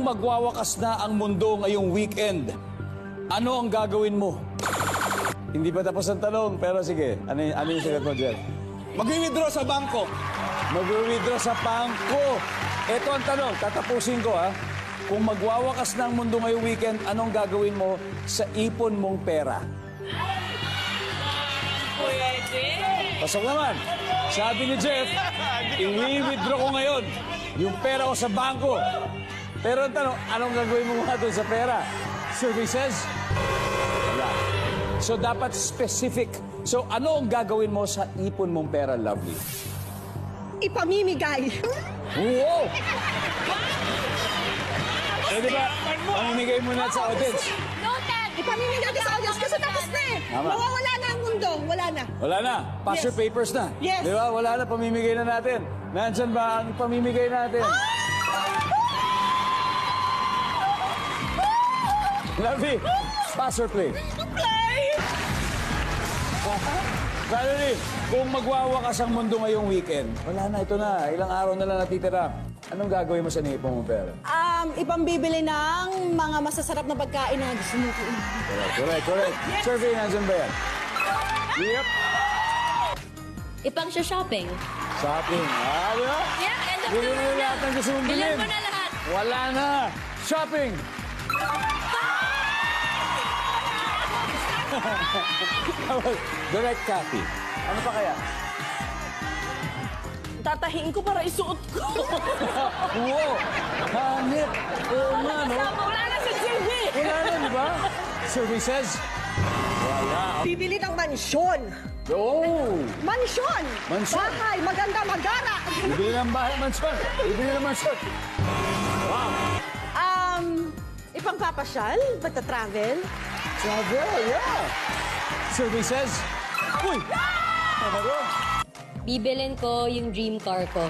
magwawakas na ang mundo ngayong weekend, ano ang gagawin mo? Hindi pa tapos ang tanong, pero sige. Ano yung sagot mo, Jeff? Mag-withdraw sa bangko. Mag-withdraw sa bangko. Ito ang tanong, tatapusin ko ha. Kung magwawakas na ang mundo ngayong weekend, anong gagawin mo sa ipon mong pera? Pwede. Pasok naman. Sabi ni Jeff, i-withdraw ko ngayon yung pera ko sa bangko. Pero ang tanong, anong gagawin mo nga doon sa pera? Services? Wala. So, dapat specific. So, ano ang gagawin mo sa ipon mong pera, Lovely? Ipamimigay. Wow! Pwede ba? Pamimigay mo na sa audience. Noted. Ipamimigay natin sa audience kasi tapos na eh. Tama. Mawawala na ang mundo. Wala na. Wala na. Pass Yes. your papers na. Yes. Di ba? Wala na. Pamimigay na natin. Nandyan ba ang pamimigay natin? Lovely, pass or play? Play! Valerie, kung magwawakas ang mundo ngayong weekend, wala na, ito na. Ilang araw na lang natitira. Anong gagawin mo sa ipon mong pera? Ipambibili ng mga masasarap na pagkain na gusto mo. Correct. Survey, nandyan ba yan? Yep. Ipang-shopping. Shopping. Di ba? Yeah, end of Bili the mo month. lahat ng gusto mong bilhin. Bilhin mo na lahat. Wala na. Shopping. Direct copy. Ano pa kaya? Tatahiin ko para isuot ko. Wow! Hanip! Oo nga, no? Wala na sa TV. Wala na, di ba? Services? Wala. Bibili ng mansyon. Oh! Mansyon! Mansyon. Bahay, maganda, magara. Bibili ng bahay, mansyon. Bibili ng mansyon. Ipangpapasyal? Bata-travel? Travel, yeah. Services? Uy! Ano ba? Bibilin ko yung dream car ko.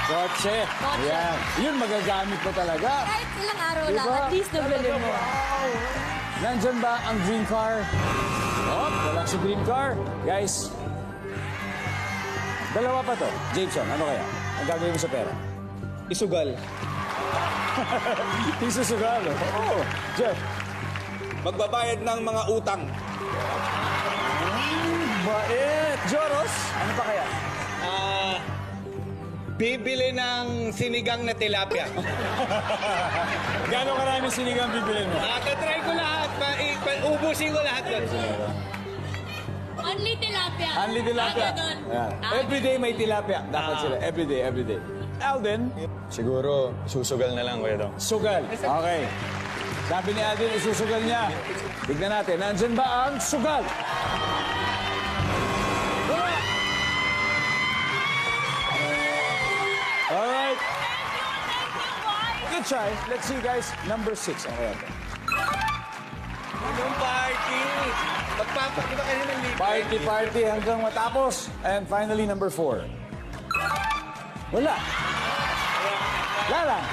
Kotse. Kotse. Yan. Yun, magagamit mo talaga. Kahit ilang araw lang, Diba? at least nabili mo. Nandyan ba ang dream car? Oh, wala si dream car. Guys, dalawa pa to. Jameson, ano kaya? Ang gagawin mo sa pera? Isugal. Isusugal. Oh, Jeff. Magbabayad ng mga utang. Bait. Joros, ano pa kaya? Bibili ng sinigang na tilapia. Gano'ng karaming sinigang bibilin mo? Tatry ko lahat. Ubusin ko lahat. Only tilapia. Only tilapia. Ah, ganun. Yan. Everyday may tilapia. Dapat sila. Everyday. Alden, Siguro, susugal na lang, Kuya Dong. sugal. Okay. Sabi ni Alden, isusugal niya. Tignan natin, nandyan ba ang sugal? Alright. Good try. Let's see, guys. Number 6. Ang kaya to? Yung party. Magpapakita kayo ng libre. Party hanggang matapos. And finally, number 4. Wala. Wala lang.